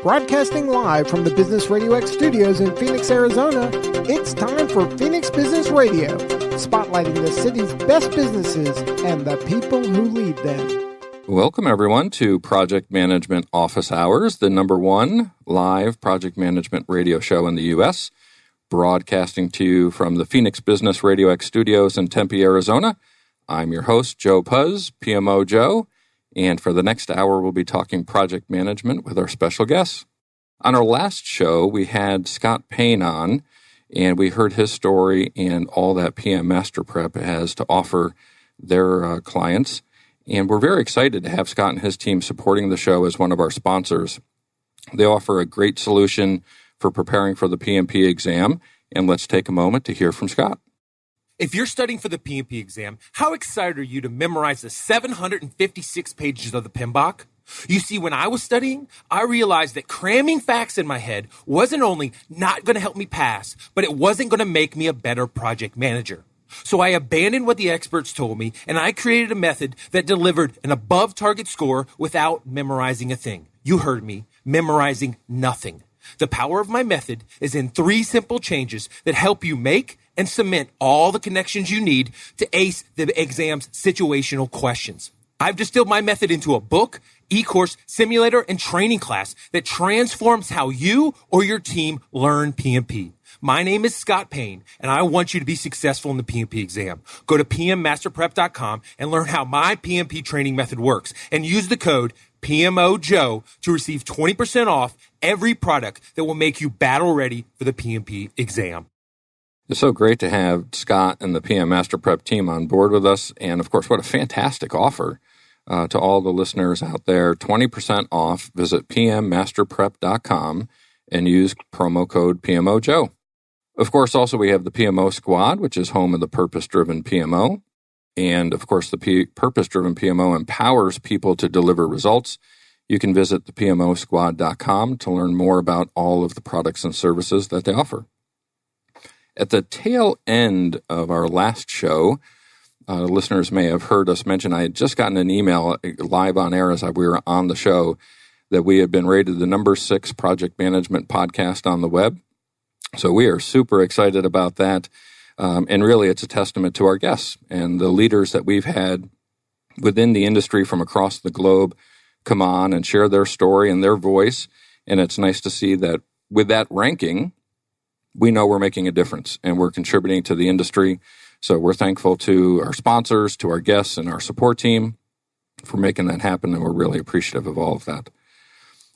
Broadcasting live from the Business Radio X studios in Phoenix, Arizona, it's time for Phoenix Business Radio, spotlighting the city's best businesses and the people who lead them. Welcome, everyone, to Project Management Office Hours, the number one live project management radio show in the U.S., broadcasting to you from the Phoenix Business Radio X studios in Tempe, Arizona. I'm your host, Joe Puz, PMO Joe, and for the next hour, we'll be talking project management with our special guests. On our last show, we had Scott Payne on, and we heard his story and all that PM Master Prep has to offer their clients. And we're very excited to have Scott and his team supporting the show as one of our sponsors. They offer a great solution for preparing for the PMP exam, and let's take a moment to hear from Scott. If you're studying for the PMP exam, how excited are you to memorize the 756 pages of the PMBOK? You see, when I was studying, I realized that cramming facts in my head wasn't only not going to help me pass, but it wasn't going to make me a better project manager. So I abandoned what the experts told me, and I created a method that delivered an above-target score without memorizing a thing. You heard me, memorizing nothing. The power of my method is in 3 simple changes that help you make and cement all the connections you need to ace the exam's situational questions. I've distilled my method into a book, e-course, simulator, and training class that transforms how you or your team learn PMP. My name is Scott Payne, and I want you to be successful in the PMP exam. Go to pmmasterprep.com and learn how my PMP training method works, and use the code PMOJOE to receive 20% off every product that will make you battle ready for the PMP exam. It's so great to have Scott and the PM Master Prep team on board with us. And of course, what a fantastic offer to all the listeners out there. 20% off. Visit pmmasterprep.com and use promo code PMOJOE. Of course, also we have the PMO Squad, which is home of the Purpose-Driven PMO. And of course, the Purpose-Driven PMO empowers people to deliver results. You can visit thepmosquad.com to learn more about all of the products and services that they offer. At the tail end of our last show, listeners may have heard us mention, I had just gotten an email live on air as we were on the show that we had been rated the number 6 project management podcast on the web. So we are super excited about that. And really, it's a testament to our guests and the leaders that we've had within the industry from across the globe come on and share their story and their voice. And it's nice to see that with that ranking, we know we're making a difference and we're contributing to the industry. So we're thankful to our sponsors, to our guests, and our support team for making that happen, and we're really appreciative of all of that.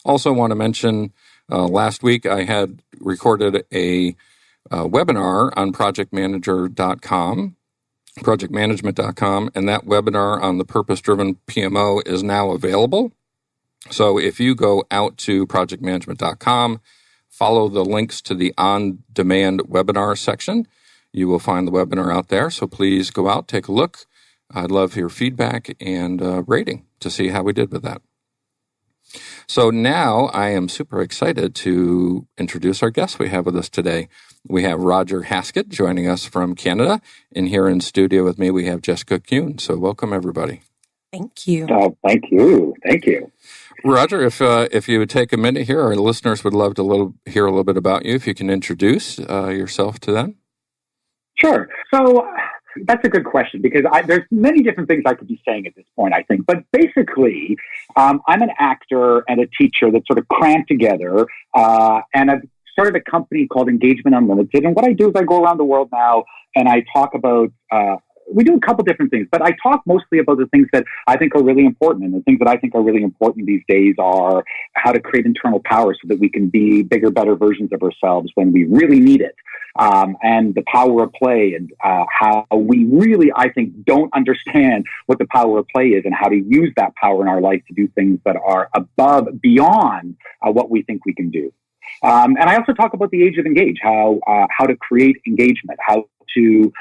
Also want to mention, last week I had recorded a webinar on projectmanagement.com, and that webinar on the Purpose-Driven PMO is now available. So if you go out to projectmanagement.com, follow the links to the on-demand webinar section, you will find the webinar out there. So please go out, take a look. I'd love your feedback and rating to see how we did with that. So now I am super excited to introduce our guest we have with us today. We have Roger Haskett joining us from Canada, and here in studio with me we have Jessica Kuhn. So welcome, everybody. Thank you. Oh, thank you. Thank you. Roger, if you would take a minute here, our listeners would love to hear a little bit about you. If you can introduce yourself to them. Sure. So that's a good question because there's many different things I could be saying at this point, I think. But basically, I'm an actor and a teacher that sort of crammed together, and I've started a company called Engagement Unlimited. And what I do is I go around the world now and I talk about we do a couple different things, but I talk mostly about the things that I think are really important. And the things that I think are really important these days are how to create internal power so that we can be bigger, better versions of ourselves when we really need it. And the power of play and how we really, I think, don't understand what the power of play is and how to use that power in our life to do things that are beyond what we think we can do. And I also talk about the age of engage, how to create engagement, how to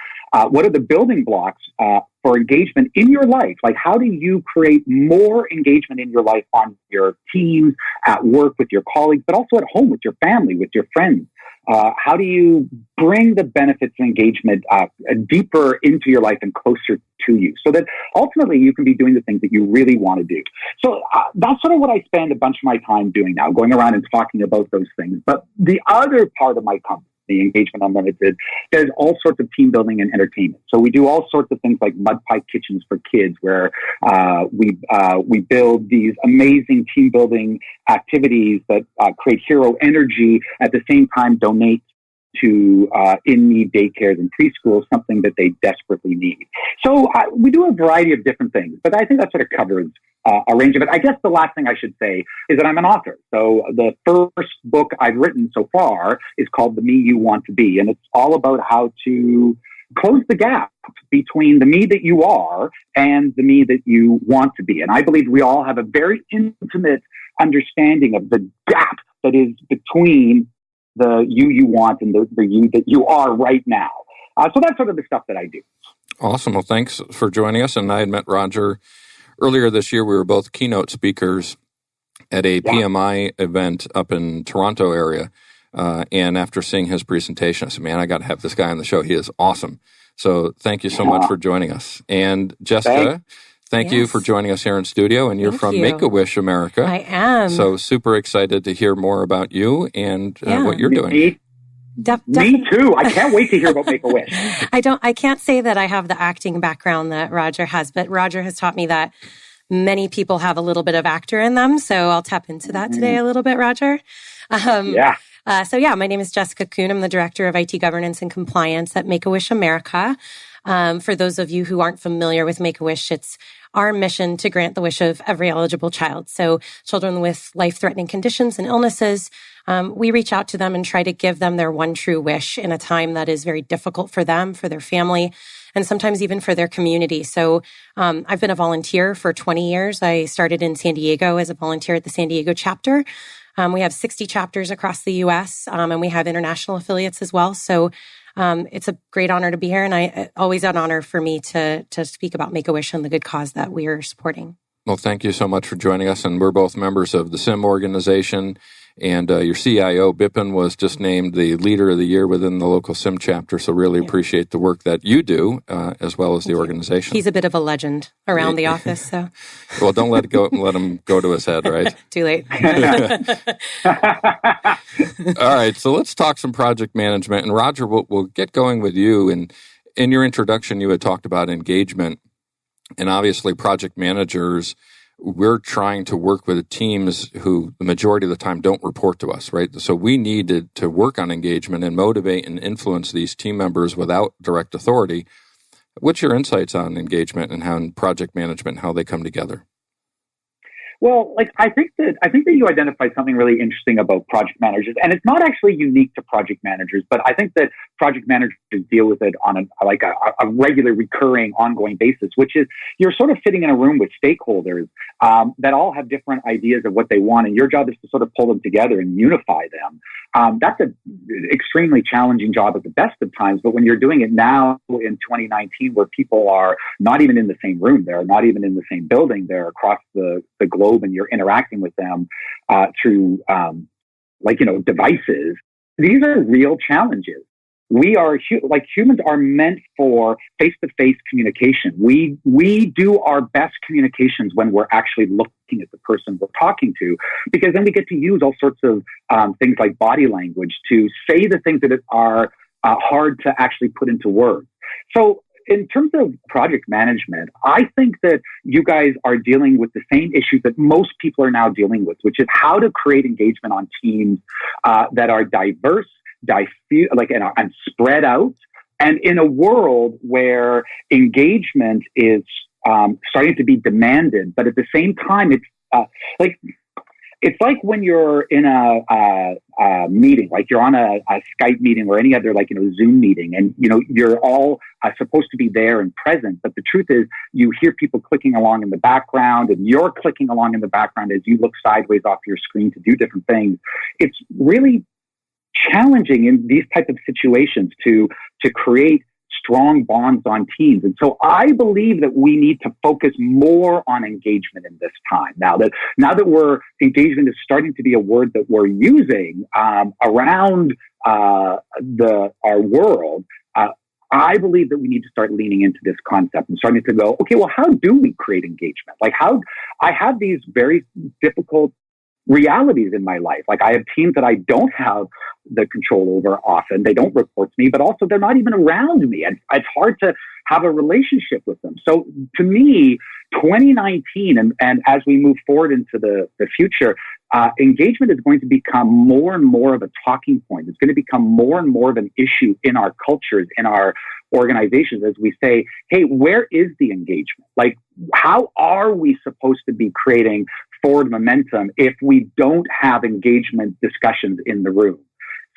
what are the building blocks for engagement in your life? Like, how do you create more engagement in your life on your teams, at work, with your colleagues, but also at home with your family, with your friends? How do you bring the benefits of engagement deeper into your life and closer to you so that ultimately you can be doing the things that you really want to do? So that's sort of what I spend a bunch of my time doing now, going around and talking about those things. But the other part of my company, Engagement Unlimited, there's all sorts of team building and entertainment. So we do all sorts of things like mud pie kitchens for kids, where we build these amazing team building activities that create hero energy, at the same time donate to in-need daycares and preschools, something that they desperately need. So we do a variety of different things, but I think that sort of covers a range of it. I guess the last thing I should say is that I'm an author. So the first book I've written so far is called The Me You Want to Be, and it's all about how to close the gap between the me that you are and the me that you want to be. And I believe we all have a very intimate understanding of the gap that is between the you want and the you that you are right now. So that's sort of the stuff that I do. Awesome. Well, thanks for joining us. And I had met Roger earlier this year. We were both keynote speakers at a PMI event up in Toronto area. And after seeing his presentation, I said, man, I got to have this guy on the show. He is awesome. So thank you so much for joining us. And Jessica, thank you for joining us here in studio. And you're from Make-A-Wish America. I am. So super excited to hear more about you and what you're doing. Me too. I can't wait to hear about Make-A-Wish. I can't say that I have the acting background that Roger has, but Roger has taught me that many people have a little bit of actor in them. So I'll tap into that today a little bit, Roger. My name is Jessica Kuhn. I'm the Director of IT Governance and Compliance at Make-A-Wish America. For those of you who aren't familiar with Make-A-Wish, it's our mission to grant the wish of every eligible child. So children with life-threatening conditions and illnesses, we reach out to them and try to give them their one true wish in a time that is very difficult for them, for their family, and sometimes even for their community. So I've been a volunteer for 20 years. I started in San Diego as a volunteer at the San Diego chapter. We have 60 chapters across the U.S., and we have international affiliates as well. So it's a great honor to be here, and always an honor for me to speak about Make-A-Wish and the good cause that we are supporting. Well, thank you so much for joining us. And we're both members of the SIM organization. And your CIO, Bipin, was just named the Leader of the Year within the local SIM chapter. So really appreciate the work that you do, as well as the organization. He's a bit of a legend around the office. So, well, don't let him go to his head, right? Too late. All right, so let's talk some project management. And Roger, we'll get going with you. And in your introduction, you had talked about engagement. And obviously, project managers, we're trying to work with teams who the majority of the time don't report to us, right? So we needed to work on engagement and motivate and influence these team members without direct authority. What's your insights on engagement and how in project management, how they come together? Well, I think that you identified something really interesting about project managers, and it's not actually unique to project managers, but I think that project managers deal with it on a regular, recurring, ongoing basis, which is you're sort of sitting in a room with stakeholders that all have different ideas of what they want, and your job is to sort of pull them together and unify them. That's an extremely challenging job at the best of times, but when you're doing it now in 2019, where people are not even in the same room, they're not even in the same building, they're across the globe, and you're interacting with them through devices. These are real challenges. We are humans are meant for face-to-face communication. We do our best communications when we're actually looking at the person we're talking to, because then we get to use all sorts of things like body language to say the things that are hard to actually put into words. So in terms of project management, I think that you guys are dealing with the same issues that most people are now dealing with, which is how to create engagement on teams that are diverse, and spread out. And in a world where engagement is starting to be demanded, but at the same time, it's like when you're in a meeting, like you're on a Skype meeting or any other Zoom meeting, and you're all supposed to be there and present. But the truth is, you hear people clicking along in the background, and you're clicking along in the background as you look sideways off your screen to do different things. It's really challenging in these type of situations to create strong bonds on teams. And so I believe that we need to focus more on engagement in this time. Now that engagement is starting to be a word that we're using around our world, I believe that we need to start leaning into this concept and starting to go, okay, well, how do we create engagement? Like I have these very difficult realities in my life. Like I have teams that I don't have the control over often. They don't report to me, but also they're not even around me. And it's hard to have a relationship with them. So to me, 2019 and as we move forward into the future, engagement is going to become more and more of a talking point. It's going to become more and more of an issue in our cultures, in our organizations, as we say, hey, where is the engagement? Like, how are we supposed to be creating forward momentum if we don't have engagement discussions in the room?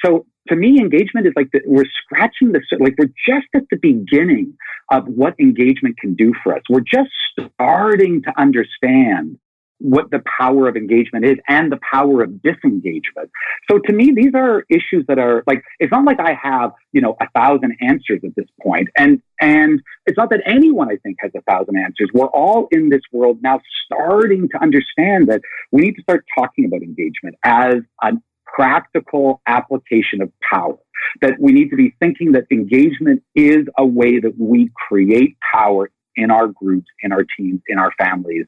So to me, engagement is like we're scratching we're just at the beginning of what engagement can do for us. We're just starting to understand what the power of engagement is and the power of disengagement. So to me, these are issues that are like, it's not like I have, 1,000 answers at this point. And it's not that anyone, I think, has 1,000 answers. We're all in this world now starting to understand that we need to start talking about engagement as a practical application of power. That we need to be thinking that engagement is a way that we create power in our groups, in our teams, in our families,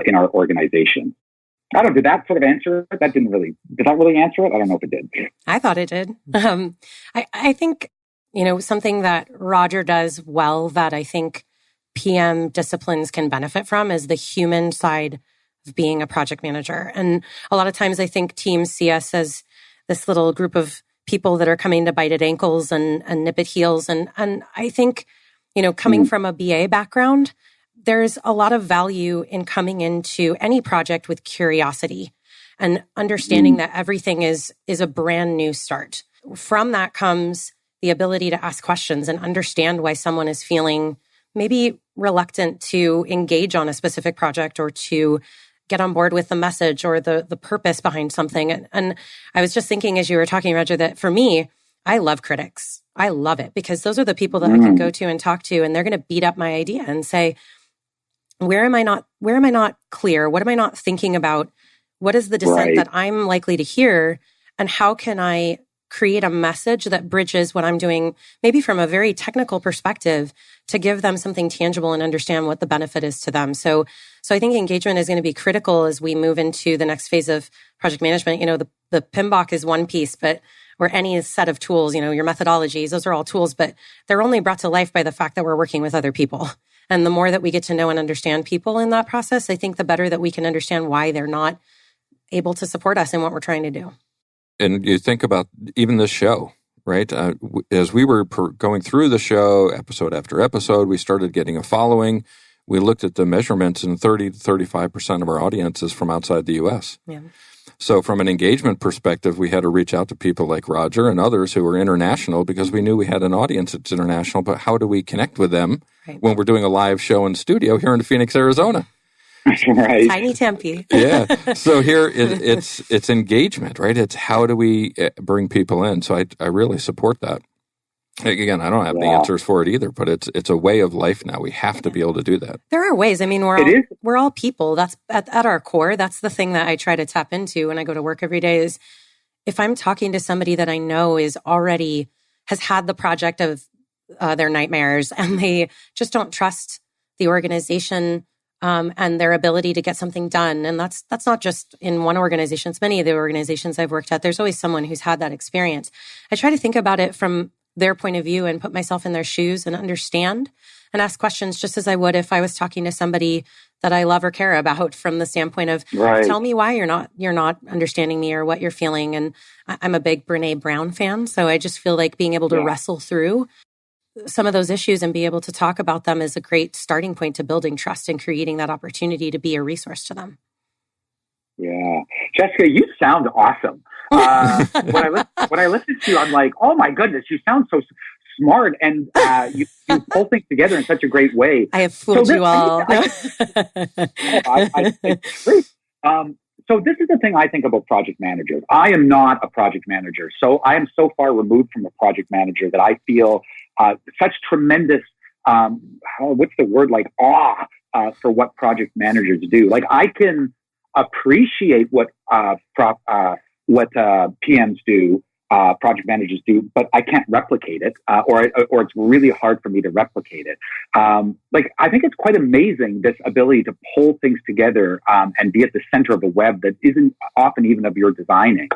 in our organizations. I don't know, did that sort of answer it? Did that really answer it? I don't know if it did. I thought it did. I think, something that Roger does well that I think PM disciplines can benefit from is the human side of being a project manager. And a lot of times I think teams see us as this little group of people that are coming to bite at ankles and nip at heels. And I think, coming from a BA background, there's a lot of value in coming into any project with curiosity and understanding that everything is a brand new start. From that comes the ability to ask questions and understand why someone is feeling maybe reluctant to engage on a specific project or to get on board with the message or the purpose behind something. And I was just thinking as you were talking, Roger, that for me, I love critics. I love it because those are the people that I can go to and talk to, and they're going to beat up my idea and say, where am I not clear? What am I not thinking about? What is the dissent that I'm likely to hear? And how can I create a message that bridges what I'm doing, maybe from a very technical perspective, to give them something tangible and understand what the benefit is to them. So I think engagement is going to be critical as we move into the next phase of project management. The PMBOK is one piece, or any set of tools, your methodologies, those are all tools, but they're only brought to life by the fact that we're working with other people. And the more that we get to know and understand people in that process, I think the better that we can understand why they're not able to support us in what we're trying to do. And you think about even this show, right? As we were going through the show, episode after episode, we started getting a following. We looked at the measurements, and 30 to 35% of our audience is from outside the U.S. Yeah. So from an engagement perspective, we had to reach out to people like Roger and others who were international because we knew we had an audience that's international, but how do we connect with them when we're doing a live show in studio here in Phoenix, Arizona? Right. Tiny Tempe. Yeah. So here it's engagement, right? It's how do we bring people in? So I really support that. Again, I don't have the answers for it either, but it's a way of life now. We have to be able to do that. There are ways. I mean, we're all people. That's at our core. That's the thing that I try to tap into when I go to work every day is if I'm talking to somebody that I know has had the project of their nightmares and they just don't trust the organization and their ability to get something done. And that's not just in one organization. It's many of the organizations I've worked at. There's always someone who's had that experience. I try to think about it from their point of view and put myself in their shoes and understand and ask questions just as I would if I was talking to somebody that I love or care about from the standpoint of tell me why you're not understanding me or what you're feeling. And I'm a big Brene Brown fan. So I just feel like being able to wrestle through some of those issues and be able to talk about them is a great starting point to building trust and creating that opportunity to be a resource to them. Yeah. Jessica, you sound awesome. When I listen to you, I'm like, oh my goodness, you sound so smart and you pull things together in such a great way. I have fooled you all. So this is the thing I think about project managers. I am not a project manager. So I am so far removed from a project manager that I feel such tremendous, what's the word, like awe for what project managers do. Like I can appreciate what PMs do, project managers do, but I can't replicate it, or it's really hard for me to replicate it. Like I think it's quite amazing, this ability to pull things together and be at the center of a web that isn't often even of your designing.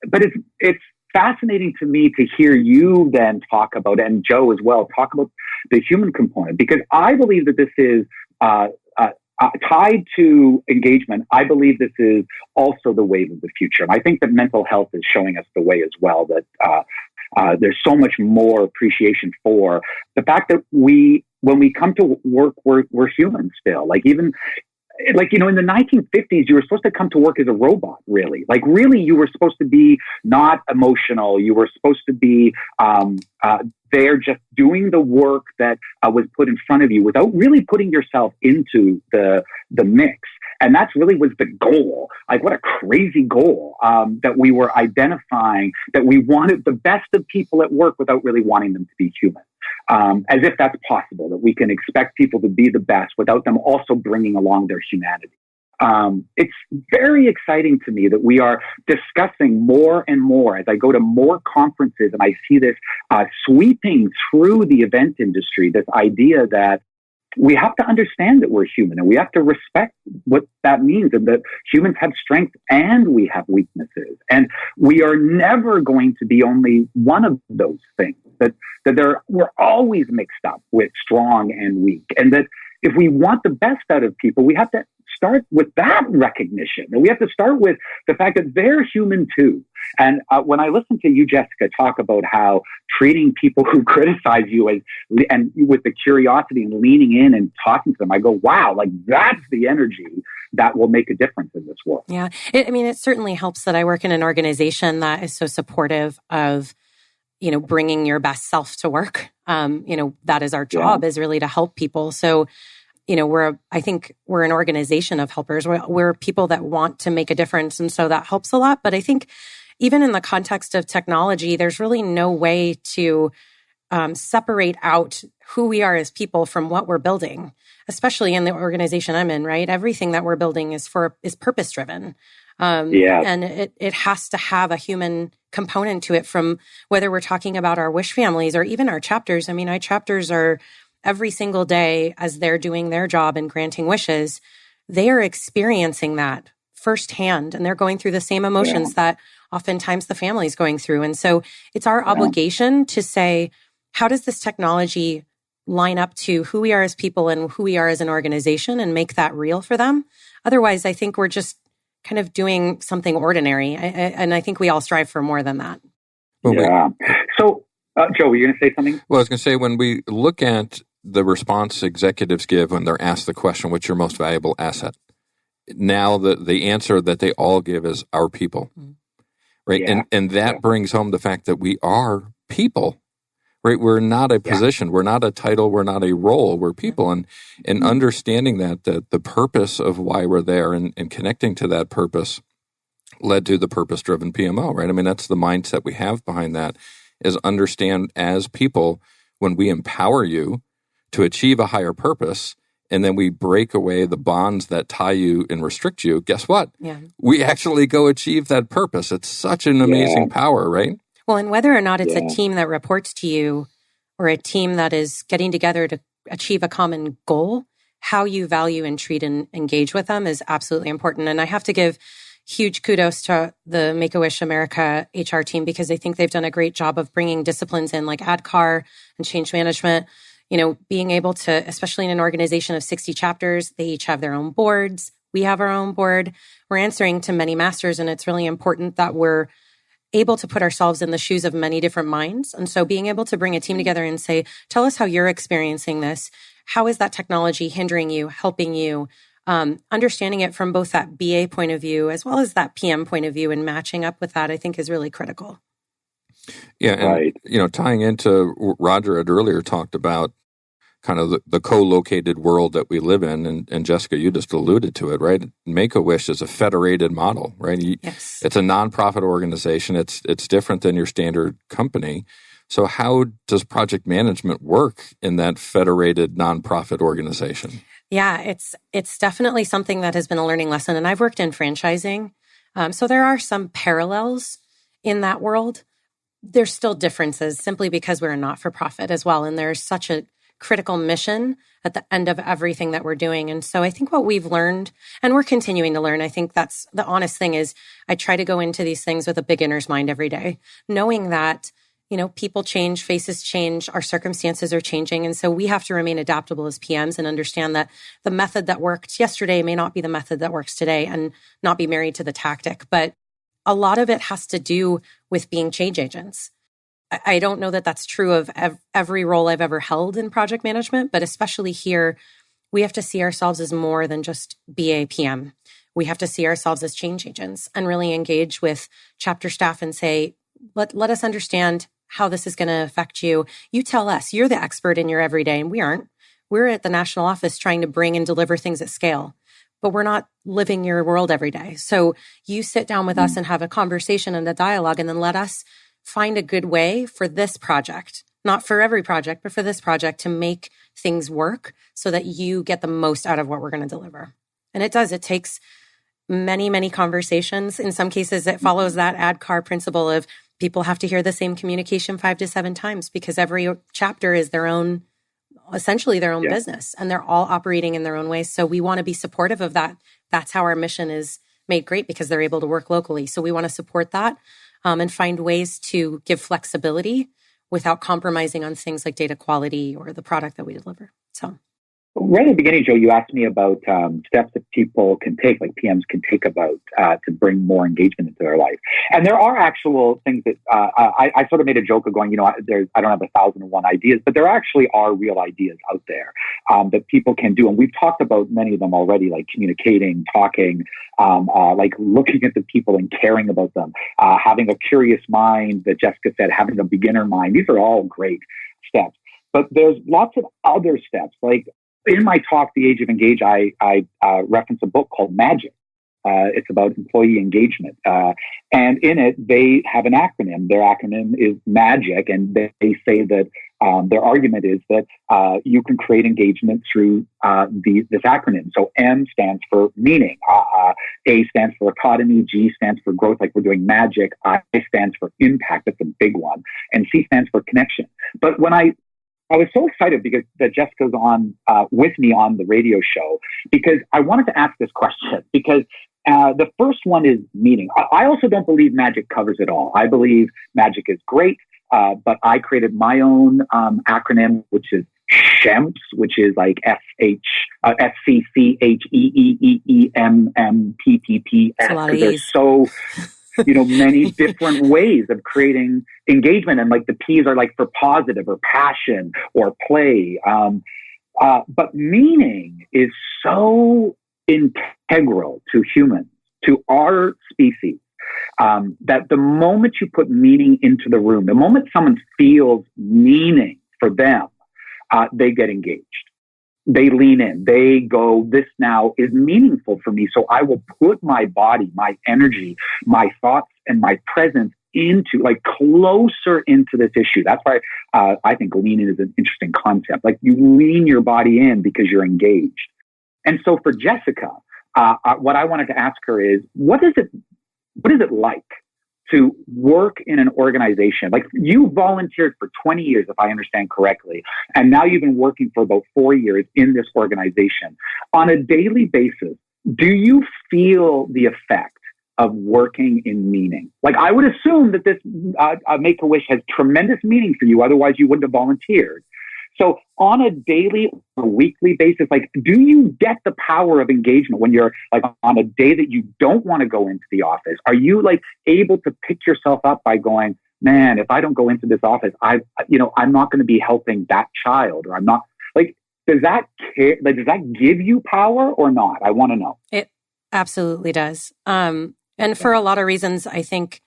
But it's fascinating to me to hear you then talk about, and Joe as well, talk about the human component, because I believe that this is tied to engagement. I believe this is also the wave of the future. And I think that mental health is showing us the way as well, that there's so much more appreciation for the fact that when we come to work, we're human still. Like even, like, in the 1950s, you were supposed to come to work as a robot, really. Like, really, you were supposed to be not emotional. You were supposed to be there just doing the work that was put in front of you without really putting yourself into the mix. And that's really was the goal. Like, what a crazy goal that we were identifying, that we wanted the best of people at work without really wanting them to be human. As if that's possible, that we can expect people to be the best without them also bringing along their humanity. It's very exciting to me that we are discussing more and more as I go to more conferences and I see this sweeping through the event industry, this idea that we have to understand that we're human and we have to respect what that means, and that humans have strengths and we have weaknesses. And we are never going to be only one of those things, that we're always mixed up with strong and weak. And that if we want the best out of people, we have to start with that recognition. And we have to start with the fact that they're human too. And when I listen to you, Jessica, talk about how treating people who criticize you and with the curiosity and leaning in and talking to them, I go, wow, like that's the energy that will make a difference in this world. Yeah. It certainly helps that I work in an organization that is so supportive of, bringing your best self to work. That is our job, is really to help people. So, I think we're an organization of helpers. We're people that want to make a difference. And so that helps a lot. But I think even in the context of technology, there's really no way to separate out who we are as people from what we're building, especially in the organization I'm in, right? Everything that we're building is purpose driven. And it has to have a human component to it, from whether we're talking about our wish families or even our chapters. I mean, our chapters are every single day as they're doing their job and granting wishes, they are experiencing that firsthand, and they're going through the same emotions that oftentimes the family's going through. And so it's our obligation to say, how does this technology line up to who we are as people and who we are as an organization, and make that real for them? Otherwise, I think we're just kind of doing something ordinary. And I think we all strive for more than that. So, Joe, were you going to say something? Well, I was going to say, when we look at the response executives give when they're asked the question, what's your most valuable asset? Now the answer that they all give is our people, right? Yeah. And that brings home the fact that we are people, right? We're not a position, we're not a title, we're not a role, we're people. And understanding that the purpose of why we're there and connecting to that purpose led to the purpose-driven PMO, right? I mean, that's the mindset we have behind that, is understand as people, when we empower you to achieve a higher purpose, and then we break away the bonds that tie you and restrict you, guess what? Yeah. We actually go achieve that purpose. It's such an amazing power, right? Well, and whether or not it's a team that reports to you or a team that is getting together to achieve a common goal, how you value and treat and engage with them is absolutely important. And I have to give huge kudos to the Make-A-Wish America HR team, because I think they've done a great job of bringing disciplines in like ADCAR and change management. Being able to, especially in an organization of 60 chapters, they each have their own boards. We have our own board. We're answering to many masters, and it's really important that we're able to put ourselves in the shoes of many different minds. And so being able to bring a team together and say, tell us how you're experiencing this. How is that technology hindering you, helping you? Understanding it from both that BA point of view as well as that PM point of view, and matching up with that, I think, is really critical. Yeah, and tying into Roger had earlier talked about kind of the co-located world that we live in, and Jessica, you just alluded to it, right? Make-A-Wish is a federated model, right? Yes. It's a nonprofit organization. It's different than your standard company. So how does project management work in that federated nonprofit organization? Yeah, it's definitely something that has been a learning lesson. And I've worked in franchising. So there are some parallels in that world. There's still differences simply because we're a not-for-profit as well. And there's such a critical mission at the end of everything that we're doing. And so I think what we've learned, and we're continuing to learn, I think that's the honest thing, is I try to go into these things with a beginner's mind every day, knowing that people change, faces change, our circumstances are changing. And so we have to remain adaptable as PMs and understand that the method that worked yesterday may not be the method that works today, and not be married to the tactic. But a lot of it has to do with being change agents. I don't know that that's true of every role I've ever held in project management, but especially here, we have to see ourselves as more than just BA PM. We have to see ourselves as change agents and really engage with chapter staff and say, let us understand how this is going to affect you. You tell us. You're the expert in your everyday, and we aren't. We're at the national office trying to bring and deliver things at scale, but we're not living your world every day. So you sit down with us and have a conversation and a dialogue, and then let us find a good way for this project, not for every project, but for this project, to make things work so that you get the most out of what we're going to deliver. And it does. It takes many, many conversations. In some cases, it follows that ADKAR principle of people have to hear the same communication 5 to 7 times, because every chapter is essentially their own business, and they're all operating in their own ways. So we want to be supportive of that. That's how our mission is made great, because they're able to work locally. So we want to support that and find ways to give flexibility without compromising on things like data quality or the product that we deliver. So. Right at the beginning, Joe, you asked me about steps that people can take, like PMs can take about to bring more engagement into their life. And there are actual things that I sort of made a joke of going, I don't have 1,001 ideas, but there actually are real ideas out there that people can do. And we've talked about many of them already, like communicating, talking, like looking at the people and caring about them, having a curious mind that Jessica said, having a beginner mind. These are all great steps. But there's lots of other steps, like in my talk, The Age of Engage, I reference a book called Magic. It's about employee engagement. And in it, they have an acronym. Their acronym is MAGIC. And they say that their argument is that you can create engagement through this acronym. So M stands for meaning. A stands for economy. G stands for growth, like we're doing MAGIC. I stands for impact. That's a big one. And C stands for connection. But when I was so excited because that Jessica's on with me on the radio show, because I wanted to ask this question, because the first one is meaning. I also don't believe magic covers it all. I believe magic is great, but I created my own acronym, which is SHEMPS, which is like SCCHEEEEMMPPPS. Because there's so many different ways of creating engagement. And like the P's are like for positive or passion or play. But meaning is so integral to humans, to our species, that the moment you put meaning into the room, the moment someone feels meaning for them, they get engaged. They lean in. They go, this now is meaningful for me. So I will put my body, my energy, my thoughts, and my presence into, like, closer into this issue. That's why I think lean in is an interesting concept. Like, you lean your body in because you're engaged. And so for Jessica, what I wanted to ask her is, what is it like to work in an organization? Like, you volunteered for 20 years, if I understand correctly, and now you've been working for about 4 years in this organization. On a daily basis, do you feel the effect of working in meaning? Like, I would assume that this Make-A-Wish has tremendous meaning for you, otherwise you wouldn't have volunteered. So on a daily or weekly basis, like, do you get the power of engagement when you're like on a day that you don't want to go into the office? Are you like able to pick yourself up by going, man, if I don't go into this office, I'm not going to be helping that child, or I'm not, like, does that give you power or not? I want to know. It absolutely does. And for a lot of reasons, I think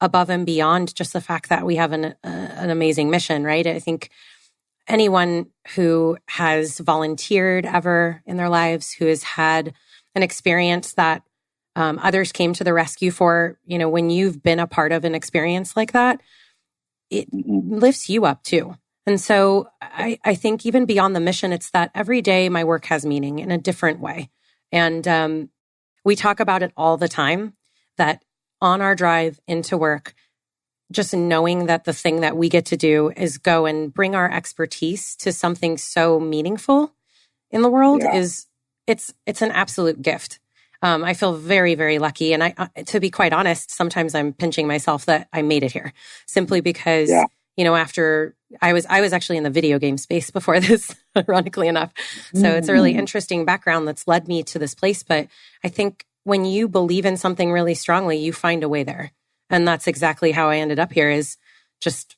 above and beyond just the fact that we have an amazing mission, right? I think anyone who has volunteered ever in their lives, who has had an experience that others came to the rescue for, when you've been a part of an experience like that, it lifts you up too. And so I think even beyond the mission, it's that every day my work has meaning in a different way. And we talk about it all the time, that on our drive into work, just knowing that the thing that we get to do is go and bring our expertise to something so meaningful in the world it's an absolute gift. I feel very, very lucky. And to be quite honest, sometimes I'm pinching myself that I made it here simply because, after I was actually in the video game space before this, ironically enough. So it's a really interesting background that's led me to this place. But I think when you believe in something really strongly, you find a way there. And that's exactly how I ended up here, is just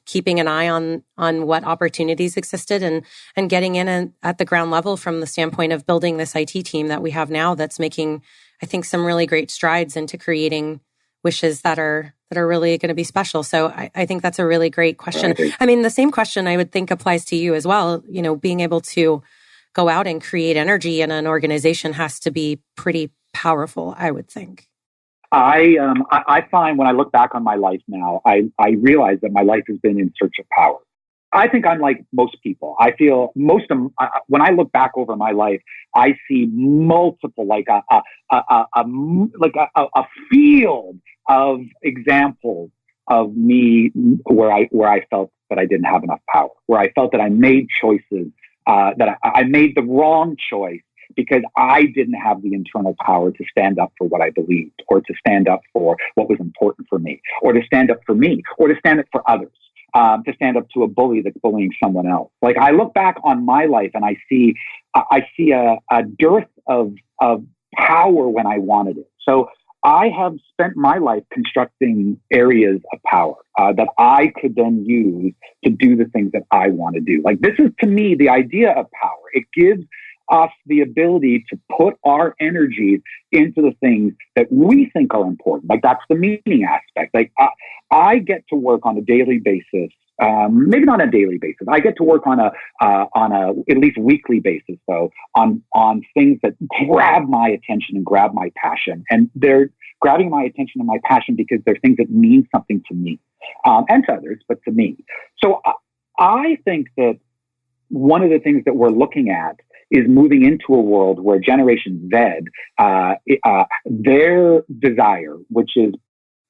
keeping an eye on what opportunities existed and getting in at the ground level from the standpoint of building this IT team that we have now that's making, I think, some really great strides into creating wishes that are really going to be special. So I think that's a really great question. Right. I mean, the same question I would think applies to you as well. Being able to go out and create energy in an organization has to be pretty powerful, I would think. I find when I look back on my life now, I realize that my life has been in search of power. I think I'm like most people. I feel when I look back over my life, I see multiple, like a field of examples of me where I felt that I didn't have enough power, where I felt that I made choices, that I made the wrong choice, because I didn't have the internal power to stand up for what I believed, or to stand up for what was important for me, or to stand up for me, or to stand up for others, to stand up to a bully that's bullying someone else. Like, I look back on my life and I see a dearth of power when I wanted it. So I have spent my life constructing areas of power that I could then use to do the things that I want to do. Like, this is, to me, the idea of power. It gives us the ability to put our energies into the things that we think are important. Like, that's the meaning aspect. Like, I get to work on a daily basis, maybe not a daily basis. I get to work on a at least weekly basis, though, on things that grab my attention and grab my passion. And they're grabbing my attention and my passion because they're things that mean something to me, and to others, but to me. So I think that one of the things that we're looking at is moving into a world where Generation Z, their desire, which is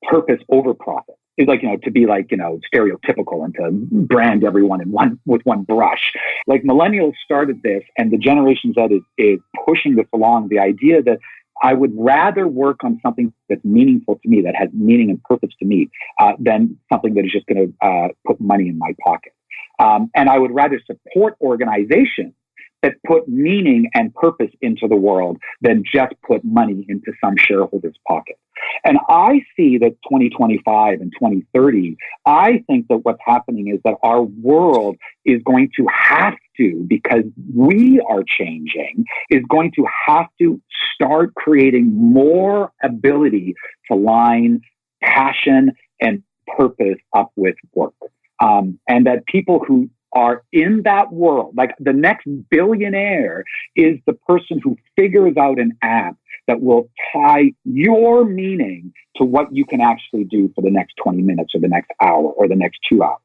purpose over profit, is like, to be like, stereotypical and to brand everyone with one brush. Like, millennials started this, and the Generation Z is pushing this along. The idea that I would rather work on something that's meaningful to me, that has meaning and purpose to me, than something that is just going to put money in my pocket. And I would rather support organizations that put meaning and purpose into the world than just put money into some shareholder's pocket. And I see that 2025 and 2030, I think that what's happening is that our world is going to have to, because we are changing, is going to have to start creating more ability to line passion and purpose up with work. And that people who are in that world, like, the next billionaire is the person who figures out an app that will tie your meaning to what you can actually do for the next 20 minutes or the next hour or the next 2 hours.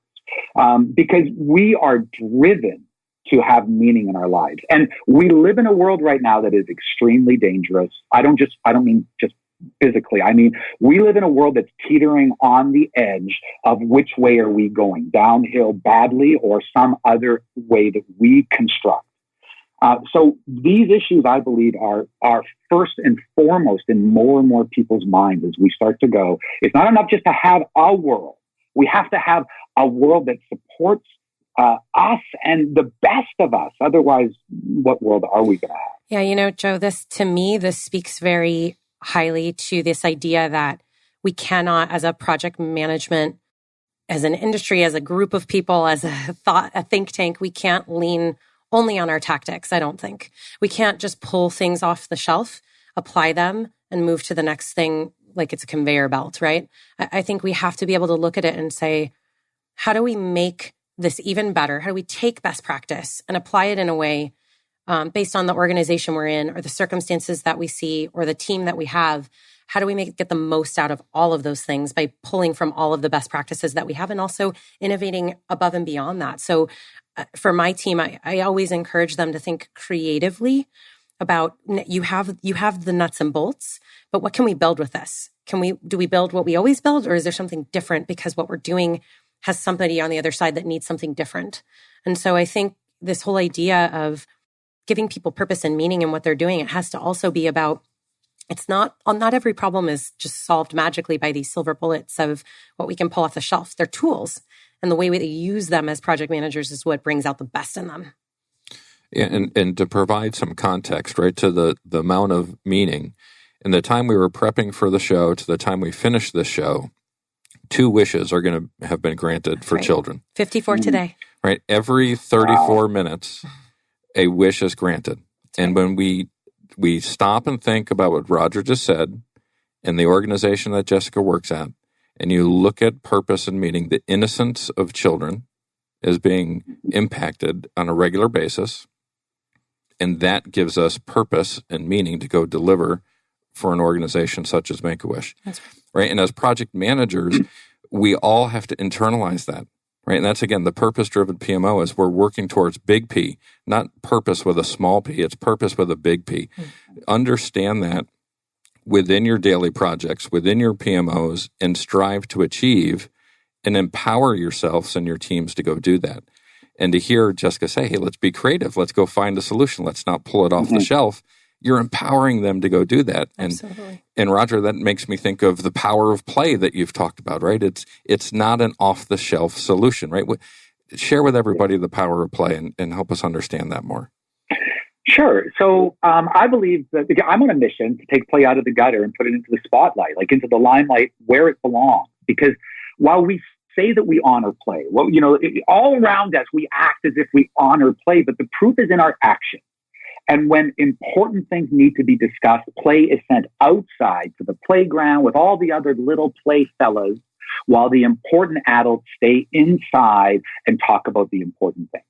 Because we are driven to have meaning in our lives. And we live in a world right now that is extremely dangerous. I don't mean just physically. I mean, we live in a world that's teetering on the edge of which way are we going, downhill badly or some other way that we construct. So these issues, I believe, are first and foremost in more and more people's minds as we start to go. It's not enough just to have a world. We have to have a world that supports us and the best of us. Otherwise, what world are we going to have? Yeah, Joe, this speaks very highly to this idea that we cannot, as a project management, as an industry, as a group of people, as a think tank, we can't lean only on our tactics, I don't think. We can't just pull things off the shelf, apply them, and move to the next thing like it's a conveyor belt, right? I think we have to be able to look at it and say, how do we make this even better? How do we take best practice and apply it in a way based on the organization we're in or the circumstances that we see or the team that we have? how do we get the most out of all of those things by pulling from all of the best practices that we have and also innovating above and beyond that. So for my team, I always encourage them to think creatively about you have the nuts and bolts, but what can we build with this? Do we build what we always build, or is there something different because what we're doing has somebody on the other side that needs something different? And so I think this whole idea of giving people purpose and meaning in what they're doing, it has to also be about, it's not every problem is just solved magically by these silver bullets of what we can pull off the shelf. They're tools, and the way we use them as project managers is what brings out the best in them. Yeah, and to provide some context, right, to the amount of meaning, in the time we were prepping for the show to the time we finished the show, 2 wishes are going to have been granted for children. 54 today. Right, every 34 minutes, a wish is granted. And when we stop and think about what Roger just said and the organization that Jessica works at, and you look at purpose and meaning, the innocence of children is being impacted on a regular basis. And that gives us purpose and meaning to go deliver for an organization such as Make-A-Wish. That's right. And as project managers, we all have to internalize that. Right. And that's, again, the purpose-driven PMO is we're working towards big P, not purpose with a small p. It's purpose with a big P. Understand that within your daily projects, within your PMOs, and strive to achieve and empower yourselves and your teams to go do that. And to hear Jessica say, hey, let's be creative. Let's go find a solution. Let's not pull it off the shelf. You're empowering them to go do that. Absolutely. And Roger, that makes me think of the power of play that you've talked about, right? It's not an off-the-shelf solution, right? Share with everybody the power of play and help us understand that more. Sure. So I believe that I'm on a mission to take play out of the gutter and put it into the spotlight, like into the limelight where it belongs. Because while we say that we honor play, well, all around us, we act as if we honor play, but the proof is in our action. And when important things need to be discussed, play is sent outside to the playground with all the other little play fellas, while the important adults stay inside and talk about the important things.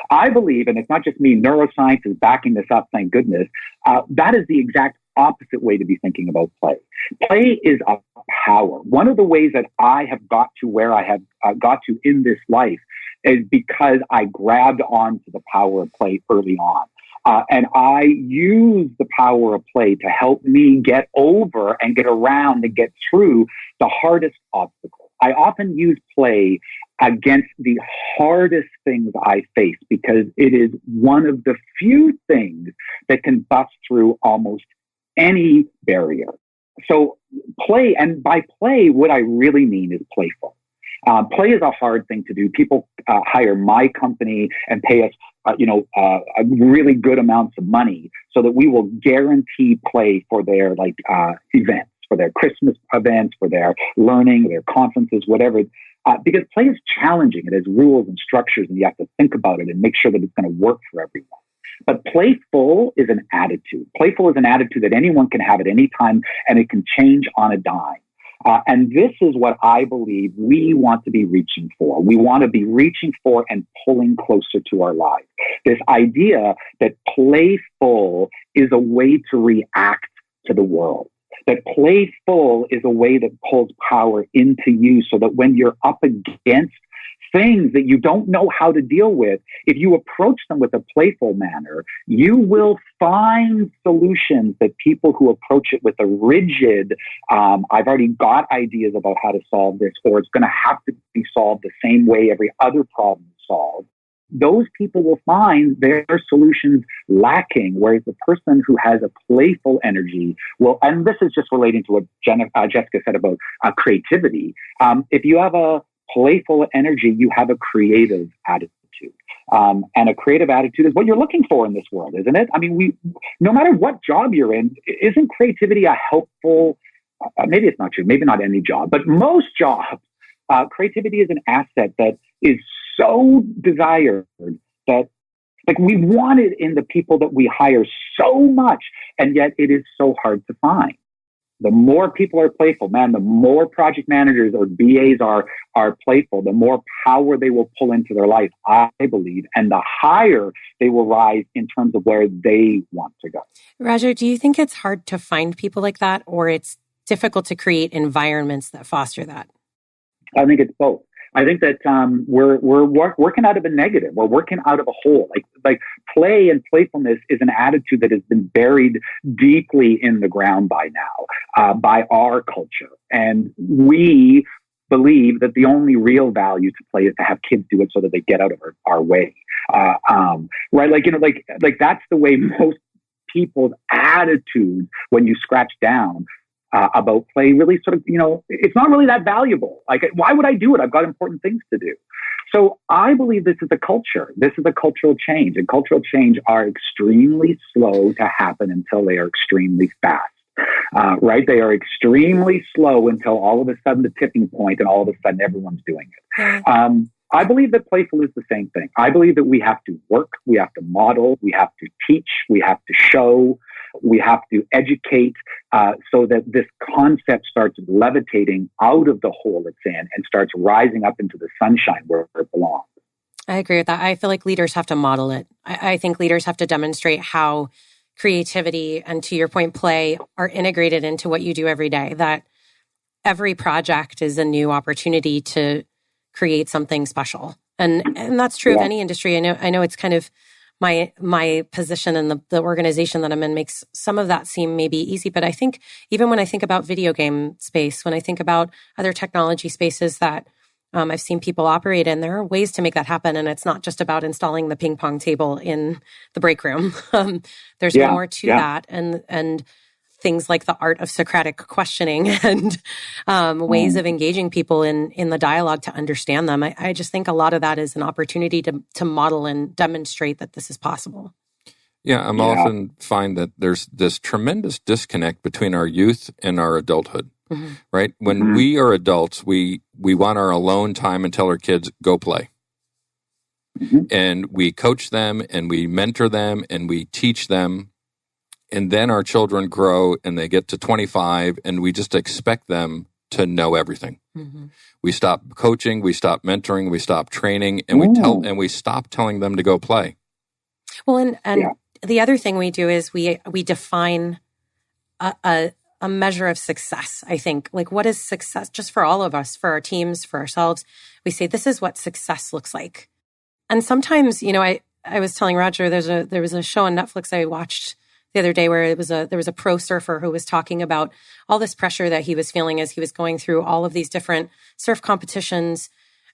I believe, and it's not just me, neuroscience is backing this up, thank goodness, that is the exact opposite way to be thinking about play. Play is a power. One of the ways that I have got to where I have got to in this life is because I grabbed onto the power of play early on. And I use the power of play to help me get over and get around and get through the hardest obstacles. I often use play against the hardest things I face because it is one of the few things that can bust through almost any barrier. So play, and by play, what I really mean is playful. Play is a hard thing to do. People hire my company and pay us, really good amounts of money so that we will guarantee play for their events, for their Christmas events, for their learning, their conferences, whatever. Because play is challenging. It has rules and structures, and you have to think about it and make sure that it's going to work for everyone. But playful is an attitude. Playful is an attitude that anyone can have at any time, and it can change on a dime. And this is what I believe we want to be reaching for. We want to be reaching for and pulling closer to our lives. This idea that playful is a way to react to the world. That playful is a way that pulls power into you so that when you're up against things that you don't know how to deal with, if you approach them with a playful manner, you will find solutions that people who approach it with a rigid, I've already got ideas about how to solve this, or it's going to have to be solved the same way every other problem is solved. Those people will find their solutions lacking, whereas the person who has a playful energy will, and this is just relating to what Jessica said about creativity. If you have a playful energy, you have a creative attitude. And a creative attitude is what you're looking for in this world, isn't it? I mean, no matter what job you're in, isn't creativity a helpful, maybe it's not true, maybe not any job, but most jobs, creativity is an asset that is so desired that we want it in the people that we hire so much, and yet it is so hard to find. The more people are playful, man, the more project managers or BAs are playful, the more power they will pull into their life, I believe, and the higher they will rise in terms of where they want to go. Roger, do you think it's hard to find people like that, or it's difficult to create environments that foster that? I think it's both. I think that we're working out of a negative. We're working out of a hole. Like play and playfulness is an attitude that has been buried deeply in the ground by now, by our culture. And we believe that the only real value to play is to have kids do it so that they get out of our way. Right? Like that's the way most people's attitude when you scratch down about play really sort of, it's not really that valuable. Like, why would I do it? I've got important things to do. So I believe this is a culture. This is a cultural change. And cultural change are extremely slow to happen until they are extremely fast. Right? They are extremely slow until all of a sudden the tipping point and all of a sudden everyone's doing it. I believe that playful is the same thing. I believe that we have to work, we have to model, we have to teach, we have to show, we have to educate so that this concept starts levitating out of the hole it's in and starts rising up into the sunshine where it belongs. I agree with that. I feel like leaders have to model it. I think leaders have to demonstrate how creativity and, to your point, play are integrated into what you do every day, that every project is a new opportunity to create something special. And that's true of any industry. I know it's kind of my position in the organization that I'm in makes some of that seem maybe easy. But I think even when I think about video game space, when I think about other technology spaces that I've seen people operate in, there are ways to make that happen. And it's not just about installing the ping pong table in the break room. There's more to that. And things like the art of Socratic questioning and ways of engaging people in the dialogue to understand them. I just think a lot of that is an opportunity to model and demonstrate that this is possible. Yeah, I'm often find that there's this tremendous disconnect between our youth and our adulthood, right? When we are adults, we want our alone time and tell our kids, go play. And we coach them and we mentor them and we teach them. And then our children grow and they get to 25 and we just expect them to know everything. We stop coaching, we stop mentoring, we stop training, and we stop telling them to go play. Well, and the other thing we do is we define a measure of success, I think. Like, what is success just for all of us, for our teams, for ourselves? We say, this is what success looks like. And sometimes, I was telling Roger, there was a show on Netflix I watched the other day where there was a pro surfer who was talking about all this pressure that he was feeling as he was going through all of these different surf competitions.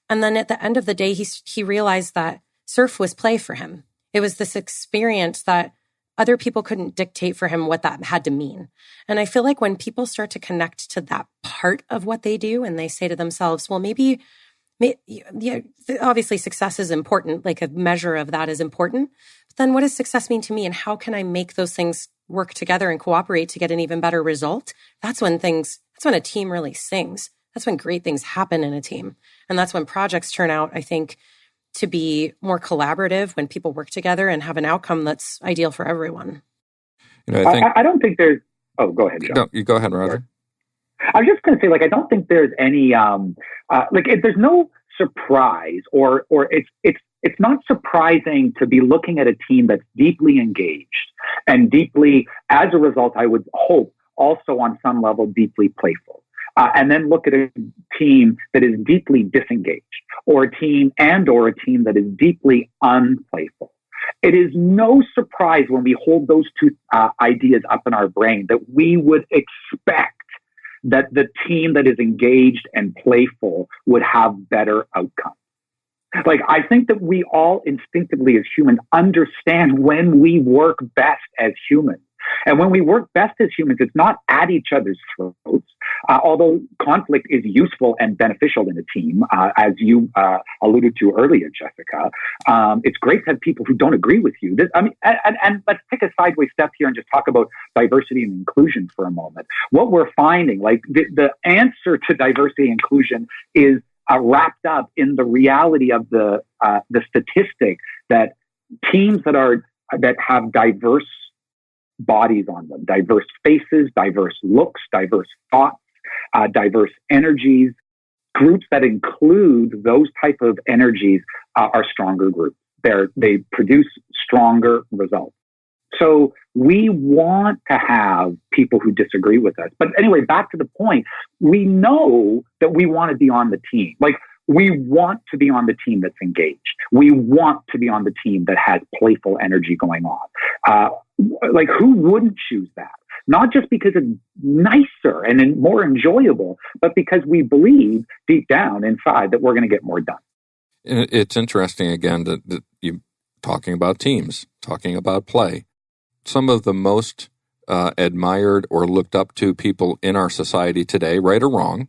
And then at the end of the day, he realized that surf was play for him. It was this experience that other people couldn't dictate for him what that had to mean. And I feel like when people start to connect to that part of what they do and they say to themselves, well, maybe obviously success is important, like a measure of that is important. But then what does success mean to me? And how can I make those things work together and cooperate to get an even better result? That's when a team really sings. That's when great things happen in a team. And that's when projects turn out, I think, to be more collaborative, when people work together and have an outcome that's ideal for everyone. I don't think there's... Oh, go ahead, Joe. No, you go ahead, Roger. I was just going to say, I don't think there's any, there's no surprise or it's not surprising to be looking at a team that's deeply engaged and deeply, as a result, I would hope, also on some level, deeply playful. And then look at a team that is deeply disengaged or a team that is deeply unplayful. It is no surprise when we hold those two ideas up in our brain that we would expect that the team that is engaged and playful would have better outcomes. I think that we all instinctively as humans understand when we work best as humans. And when we work best as humans, it's not at each other's throats, although conflict is useful and beneficial in a team, as you alluded to earlier, Jessica. It's great to have people who don't agree with you. And let's take a sideways step here and just talk about diversity and inclusion for a moment. What we're finding, the answer to diversity and inclusion is wrapped up in the reality of the statistic that teams that have diverse bodies on them, diverse faces, diverse looks, diverse thoughts, diverse energies, groups that include those type of energies are stronger groups. They produce stronger results. So we want to have people who disagree with us. But anyway, back to the point, we know that we want to be on the team. Like, we want to be on the team that's engaged. We want to be on the team that has playful energy going on. Like, who wouldn't choose that? Not just because it's nicer and more enjoyable, but because we believe deep down inside that we're going to get more done. It's interesting, again, that you talking about teams, talking about play. Some of the most admired or looked up to people in our society today, right or wrong,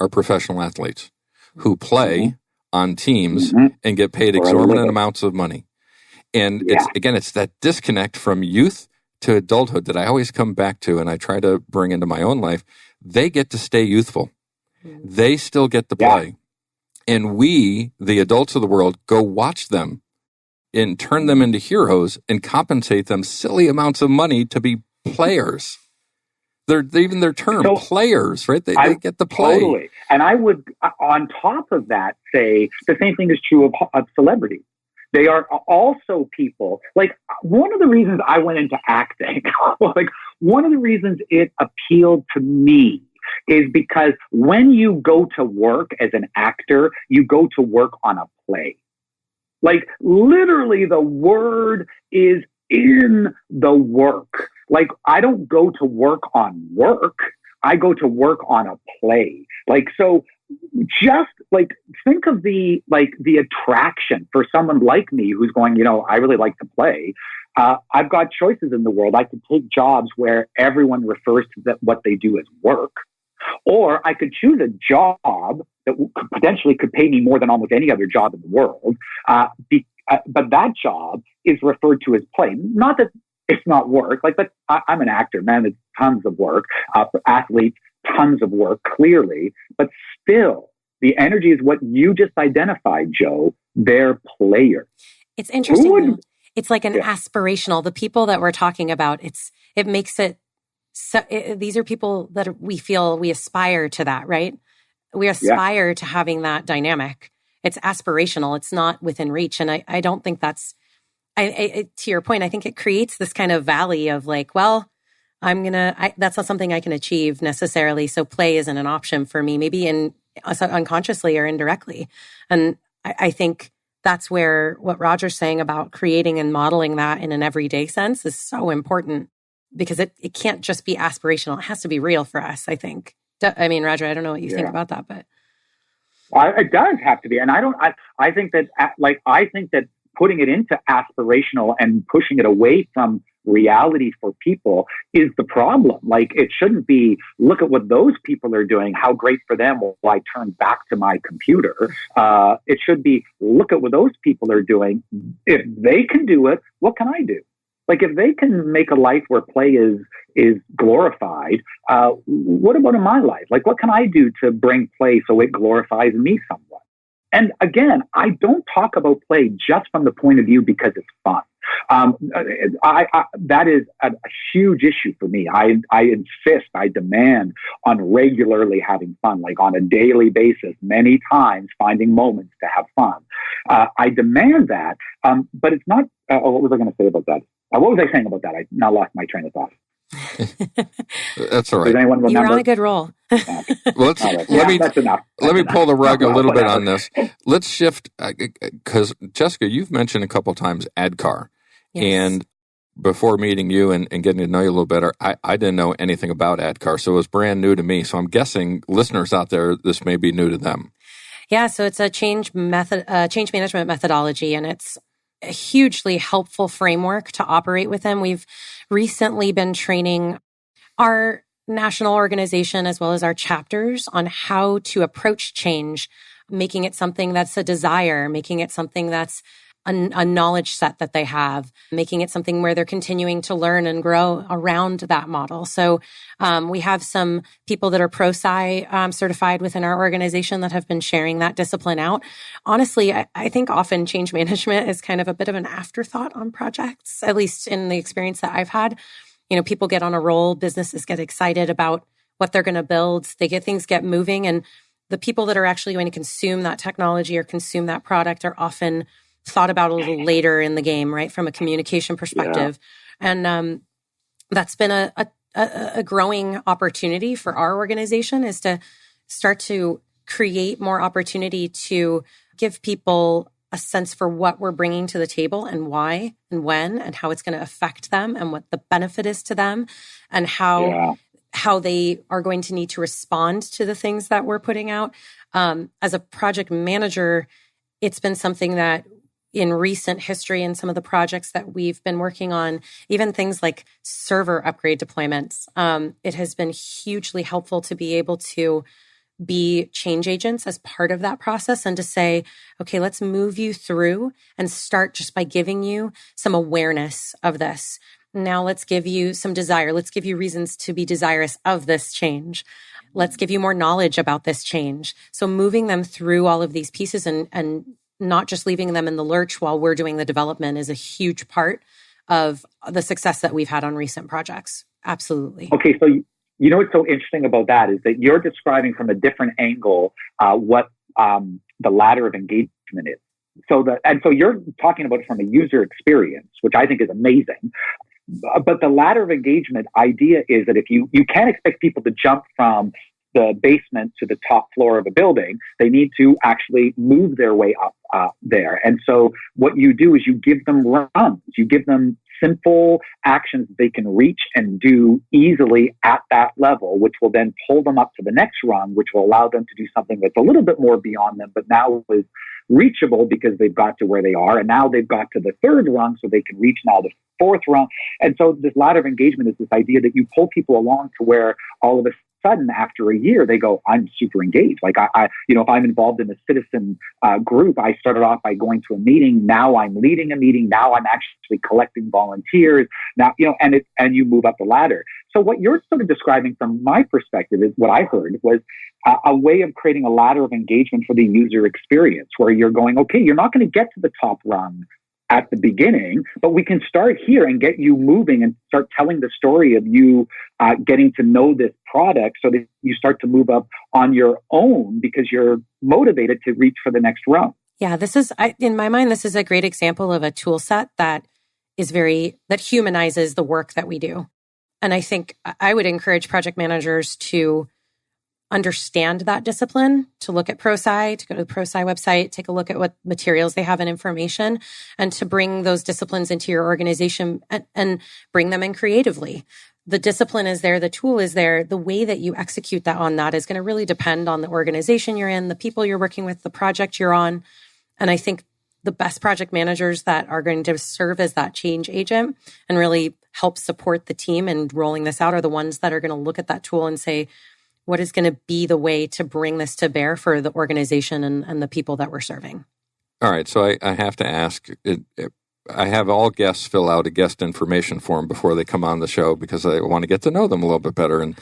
are professional athletes who play on teams and get paid exorbitant amounts of money. And it's that disconnect from youth to adulthood that I always come back to and I try to bring into my own life. They get to stay youthful. They still get to play. And we, the adults of the world, go watch them and turn them into heroes and compensate them silly amounts of money to be players. They're even their term, players, right? They get to play. Totally. And I would, on top of that, say the same thing is true of celebrities. They are also people, like, one of the reasons I went into acting, like, one of the reasons it appealed to me is because when you go to work as an actor, you go to work on a play. Like, literally, the word is in the work. Like, I don't go to work on work. I go to work on a play. Like, so just like, think of the attraction for someone like me who's going, I really like to play. I've got choices in the world. I could take jobs where everyone refers to what they do as work. Or I could choose a job that potentially could pay me more than almost any other job in the world. But that job is referred to as play. Not that it's not work. Like, but I'm an actor, man. It's tons of work. For athletes, tons of work, clearly. But still, the energy is what you just identified, Joe. They're players. It's interesting. It's like an aspirational. The people that we're talking about, it makes it. So these are people that we feel we aspire to that, right? We aspire to having that dynamic. It's aspirational. It's not within reach. And I don't think that's, to your point, I think it creates this kind of valley of like, well, that's not something I can achieve necessarily. So play isn't an option for me, maybe unconsciously or indirectly. And I think that's where what Roger's saying about creating and modeling that in an everyday sense is so important. Because it can't just be aspirational. It has to be real for us, I think. I mean, Roger, I don't know what you think about that, but. It does have to be. And I think that putting it into aspirational and pushing it away from reality for people is the problem. Like, it shouldn't be, look at what those people are doing, how great for them while I turn back to my computer. It should be, look at what those people are doing. If they can do it, what can I do? Like, if they can make a life where play is glorified, what about in my life? Like, what can I do to bring play so it glorifies me somewhat? And again, I don't talk about play just from the point of view because it's fun. That is a huge issue for me. I insist, I demand on regularly having fun, like on a daily basis, many times finding moments to have fun. I demand that, but it's not, what was I going to say about that? What was I saying about that? I now lost my train of thought. That's all right. Does anyone remember? You're on a good roll. Well, that's enough. Let me pull the rug a little bit on this. Let's shift, because Jessica, you've mentioned a couple times ADKAR. Yes. And before meeting you and getting to know you a little better, I didn't know anything about ADKAR, so it was brand new to me. So I'm guessing listeners out there, this may be new to them. Yeah, so it's a change management methodology, and it's a hugely helpful framework to operate within. We've recently been training our national organization as well as our chapters on how to approach change, making it something that's a desire, making it something that's a knowledge set that they have, making it something where they're continuing to learn and grow around that model. So we have some people that are ProSci certified within our organization that have been sharing that discipline out. Honestly, I think often change management is kind of a bit of an afterthought on projects, at least in the experience that I've had. People get on a roll, businesses get excited about what they're going to build, things get moving, and the people that are actually going to consume that technology or consume that product are often thought about a little later in the game, right? From a communication perspective. Yeah. And that's been a growing opportunity for our organization, is to start to create more opportunity to give people a sense for what we're bringing to the table and why and when and how it's going to affect them and what the benefit is to them and how they are going to need to respond to the things that we're putting out. As a project manager, it's been something that in recent history and some of the projects that we've been working on, even things like server upgrade deployments, it has been hugely helpful to be able to be change agents as part of that process and to say, okay, let's move you through and start just by giving you some awareness of this. Now let's give you some desire. Let's give you reasons to be desirous of this change. Let's give you more knowledge about this change. So moving them through all of these pieces and not just leaving them in the lurch while we're doing the development is a huge part of the success that we've had on recent projects. Absolutely. Okay, so you know what's so interesting about that is that you're describing from a different angle what the ladder of engagement is. So you're talking about it from a user experience, which I think is amazing. But the ladder of engagement idea is that if you can't expect people to jump from the basement to the top floor of a building, they need to actually move their way up there. And so what you do is you give them runs, you give them simple actions they can reach and do easily at that level, which will then pull them up to the next rung, which will allow them to do something that's a little bit more beyond them, but now is reachable because they've got to where they are. And now they've got to the third rung, so they can reach now the fourth rung. And so this ladder of engagement is this idea that you pull people along to where all of a sudden, after a year, they go, I'm super engaged. Like if I'm involved in a citizen group, I started off by going to a meeting. Now I'm leading a meeting. Now I'm actually collecting volunteers. Now, and you move up the ladder. So what you're sort of describing from my perspective is what I heard was a way of creating a ladder of engagement for the user experience where you're going, okay, you're not going to get to the top rung at the beginning, but we can start here and get you moving and start telling the story of you getting to know this product so that you start to move up on your own because you're motivated to reach for the next rung. Yeah, in my mind, this is a great example of a tool set that humanizes the work that we do. And I think I would encourage project managers to understand that discipline, to look at ProSci, to go to the ProSci website, take a look at what materials they have and information, and to bring those disciplines into your organization and bring them in creatively. The discipline is there, the tool is there. The way that you execute that is going to really depend on the organization you're in, the people you're working with, the project you're on. And I think the best project managers that are going to serve as that change agent and really help support the team in rolling this out are the ones that are going to look at that tool and say, what is going to be the way to bring this to bear for the organization and the people that we're serving? All right. So I have to ask, I have all guests fill out a guest information form before they come on the show because I want to get to know them a little bit better. And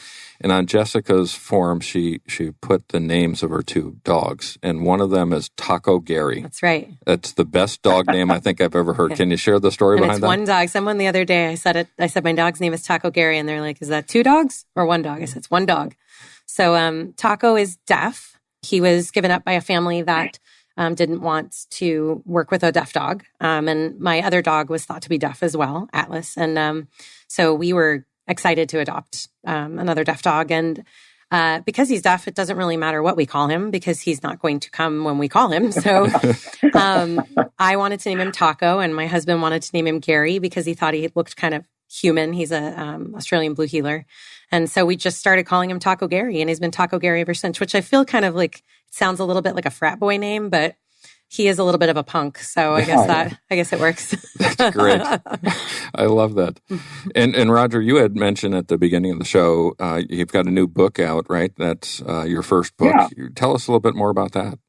on Jessica's form, she put the names of her two dogs, and one of them is Taco Gary. That's right. That's the best dog name I think I've ever heard. Can you share the story behind that? It's one dog. Someone the other day, I said my dog's name is Taco Gary, and they're like, is that two dogs or one dog? I said, it's one dog. So Taco is deaf. He was given up by a family that didn't want to work with a deaf dog. And my other dog was thought to be deaf as well, Atlas. And so we were excited to adopt another deaf dog. And because he's deaf, it doesn't really matter what we call him because he's not going to come when we call him. So I wanted to name him Taco, and my husband wanted to name him Gary because he thought he looked kind of human. He's a Australian blue heeler. And so we just started calling him Taco Gary, and he's been Taco Gary ever since, which I feel kind of like sounds a little bit like a frat boy name, but he is a little bit of a punk. So I guess it works. That's great. I love that. And Roger, you had mentioned at the beginning of the show, you've got a new book out, right? That's your first book. Yeah. Tell us a little bit more about that.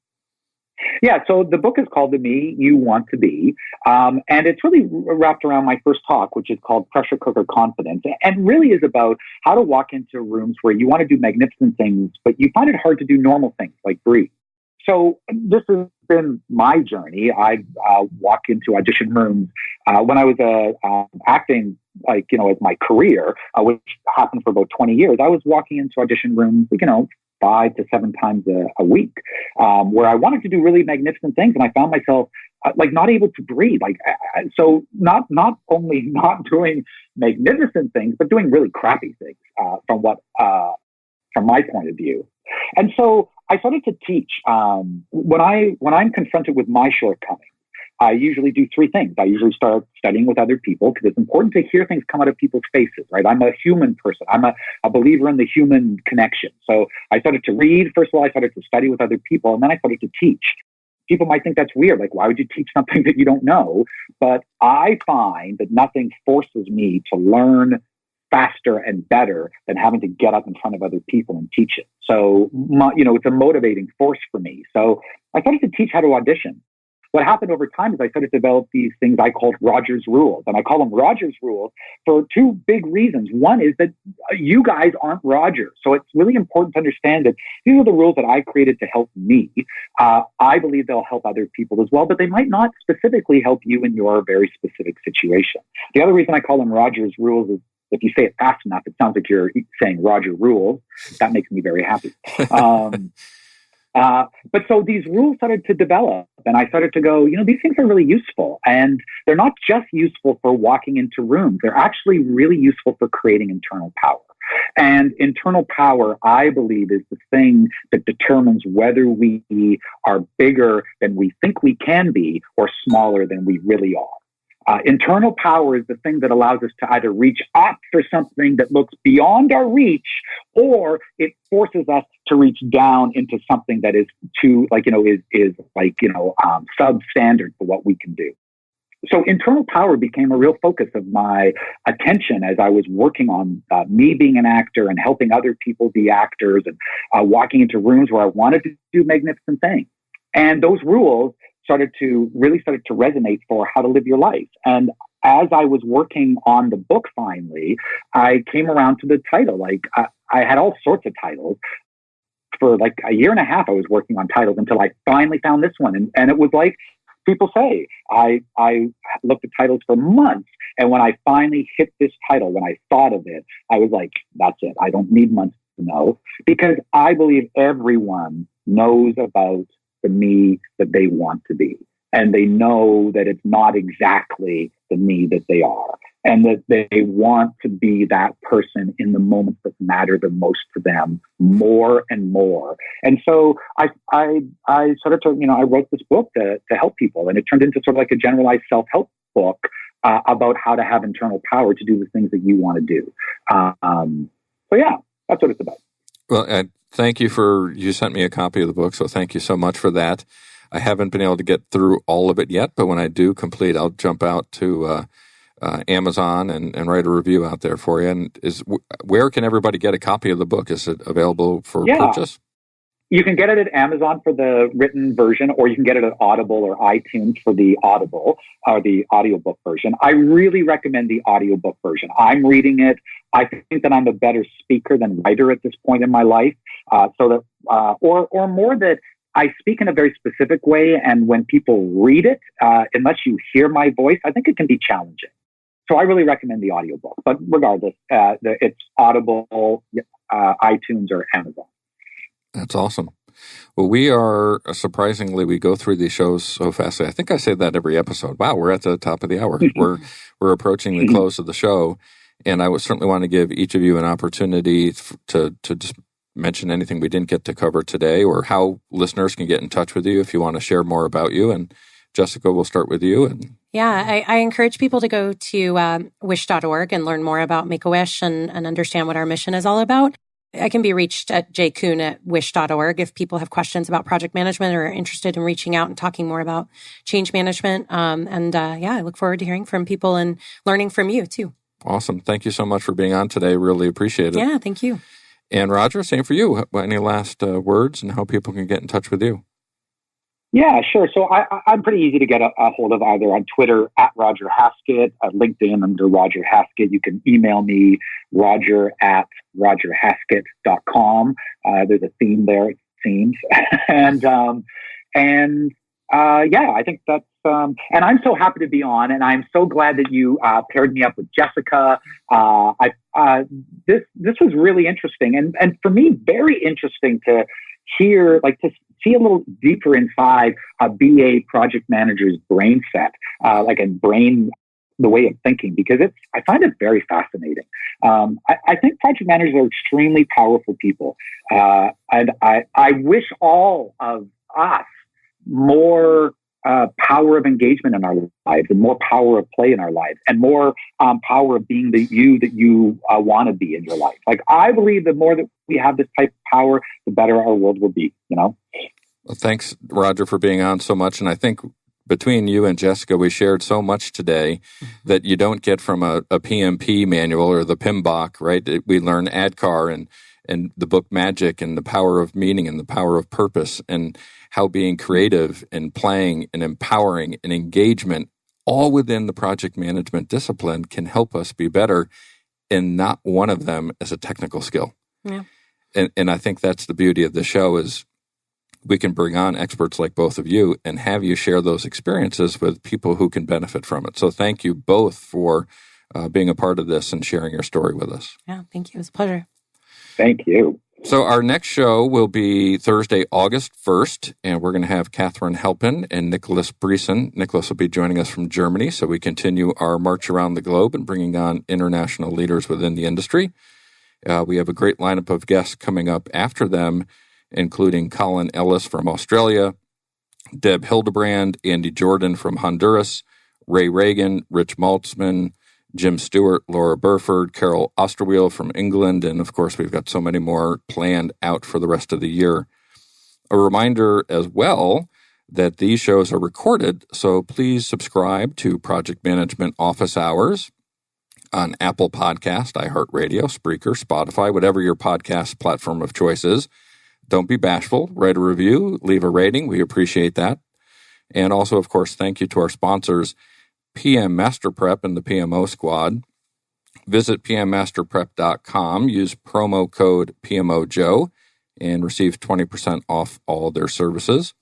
Yeah, so the book is called The Me You Want to Be, and it's really wrapped around my first talk, which is called Pressure Cooker Confidence, and really is about how to walk into rooms where you want to do magnificent things, but you find it hard to do normal things like breathe. So this has been my journey. I walk into audition rooms when I was acting, as my career, which happened for about 20 years. I was walking into audition rooms, 5 to 7 times a week, where I wanted to do really magnificent things. And I found myself like not able to breathe. So not only not doing magnificent things, but doing really crappy things from my point of view. And so I started to teach. When I'm confronted with my shortcomings, I usually do three things. I usually start studying with other people because it's important to hear things come out of people's faces, right? I'm a human person. I'm a believer in the human connection. So I started to read. First of all, I started to study with other people, and then I started to teach. People might think that's weird. Like, why would you teach something that you don't know? But I find that nothing forces me to learn faster and better than having to get up in front of other people and teach it. So, it's a motivating force for me. So I started to teach how to audition. What happened over time is I started to develop these things I called Roger's rules. And I call them Roger's rules for two big reasons. One is that you guys aren't Roger. So it's really important to understand that these are the rules that I created to help me. I believe they'll help other people as well, but they might not specifically help you in your very specific situation. The other reason I call them Roger's rules is if you say it fast enough, it sounds like you're saying Roger rules. That makes me very happy. But so these rules started to develop, and I started to go, these things are really useful. And they're not just useful for walking into rooms. They're actually really useful for creating internal power. And internal power, I believe, is the thing that determines whether we are bigger than we think we can be or smaller than we really are. Internal power is the thing that allows us to either reach up for something that looks beyond our reach, or it forces us to reach down into something that is substandard for what we can do. So internal power became a real focus of my attention as I was working on me being an actor and helping other people be actors and walking into rooms where I wanted to do magnificent things. And those rules started to resonate for how to live your life. And as I was working on the book finally, I came around to the title. I had all sorts of titles. For like a year and a half, I was working on titles until I finally found this one. And it was like people say, I looked at titles for months. And when I finally hit this title, when I thought of it, I was like, that's it. I don't need months to know, because I believe everyone knows about the me that they want to be. And they know that it's not exactly the me that they are. And that they want to be that person in the moments that matter the most to them more and more. And so I started to, I wrote this book to help people. And it turned into sort of like a generalized self-help book about how to have internal power to do the things that you want to do. So yeah, that's what it's about. Well, thank you you sent me a copy of the book, so thank you so much for that. I haven't been able to get through all of it yet, but when I do complete, I'll jump out to Amazon and write a review out there for you. And where can everybody get a copy of the book? Is it available for purchase? You can get it at Amazon for the written version, or you can get it at Audible or iTunes for the Audible or the audiobook version. I really recommend the audiobook version. I'm reading it. I think that I'm a better speaker than writer at this point in my life. Or more that I speak in a very specific way. And when people read it, unless you hear my voice, I think it can be challenging. So I really recommend the audiobook. But regardless, it's Audible, iTunes, or Amazon. That's awesome. Well, we are, surprisingly, we go through these shows so fast. I think I say that every episode. Wow, we're at the top of the hour. We're approaching the close of the show. And I would certainly want to give each of you an opportunity to just mention anything we didn't get to cover today, or how listeners can get in touch with you if you want to share more about you. And Jessica, we'll start with you. Yeah, I encourage people to go to wish.org and learn more about Make-A-Wish and understand what our mission is all about. I can be reached at jkuhn@wish.org if people have questions about project management or are interested in reaching out and talking more about change management. I look forward to hearing from people and learning from you too. Awesome. Thank you so much for being on today. Really appreciate it. Yeah, thank you. And Roger, same for you. Any last words and how people can get in touch with you? Yeah, sure. So I'm pretty easy to get a hold of, either on Twitter at Roger Haskett, LinkedIn under Roger Haskett. You can email me, roger@rogerhaskett.com. There's a theme there, it seems. I think that's, and I'm so happy to be on, and I'm so glad that you paired me up with Jessica. This was really interesting, and for me, very interesting to hear, to see a little deeper inside a BA project manager's brain set, the way of thinking, because I find it very fascinating. I think project managers are extremely powerful people. And I wish all of us more power of engagement in our lives, and more power of play in our lives, and more power of being the you that you want to be in your life. Like, I believe the more that we have this type of power, the better our world will be, Well, thanks, Roger, for being on so much. And I think between you and Jessica, we shared so much today that you don't get from a PMP manual or the PMBOK, right? We learn ADKAR and the book Magic, and the power of meaning and the power of purpose, and how being creative and playing and empowering and engagement, all within the project management discipline, can help us be better. And not one of them is a technical skill. Yeah. And I think that's the beauty of the show, is we can bring on experts like both of you and have you share those experiences with people who can benefit from it. So thank you both for being a part of this and sharing your story with us. Yeah, thank you. It was a pleasure. Thank you. So our next show will be Thursday, August 1st, and we're going to have Catherine Halpin and Nicholas Briesen. Nicholas will be joining us from Germany, so we continue our march around the globe and bringing on international leaders within the industry. We have a great lineup of guests coming up after them, including Colin Ellis from Australia, Deb Hildebrand, Andy Jordan from Honduras, Ray Reagan, Rich Maltzman, Jim Stewart, Laura Burford, Carol Osterwheel from England, and of course we've got so many more planned out for the rest of the year. A reminder as well that these shows are recorded, so please subscribe to Project Management Office Hours on Apple Podcast, iHeartRadio, Spreaker, Spotify, whatever your podcast platform of choice is. Don't be bashful. Write a review, leave a rating. We appreciate that. And also, of course, thank you to our sponsors, PM Master Prep and the PMO Squad. Visit pmmasterprep.com, use promo code PMOJOE, and receive 20% off all their services.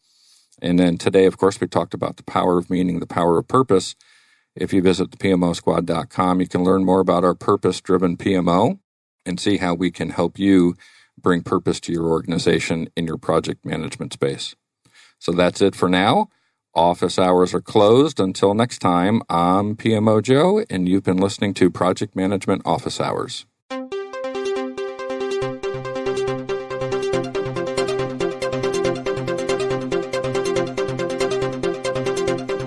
And then today, of course, we talked about the power of meaning, the power of purpose. If you visit the PMOsquad.com, you can learn more about our purpose-driven PMO and see how we can help you bring purpose to your organization in your project management space. So that's it for now. Office hours are closed. Until next time, I'm PMO Joe, and you've been listening to Project Management Office Hours.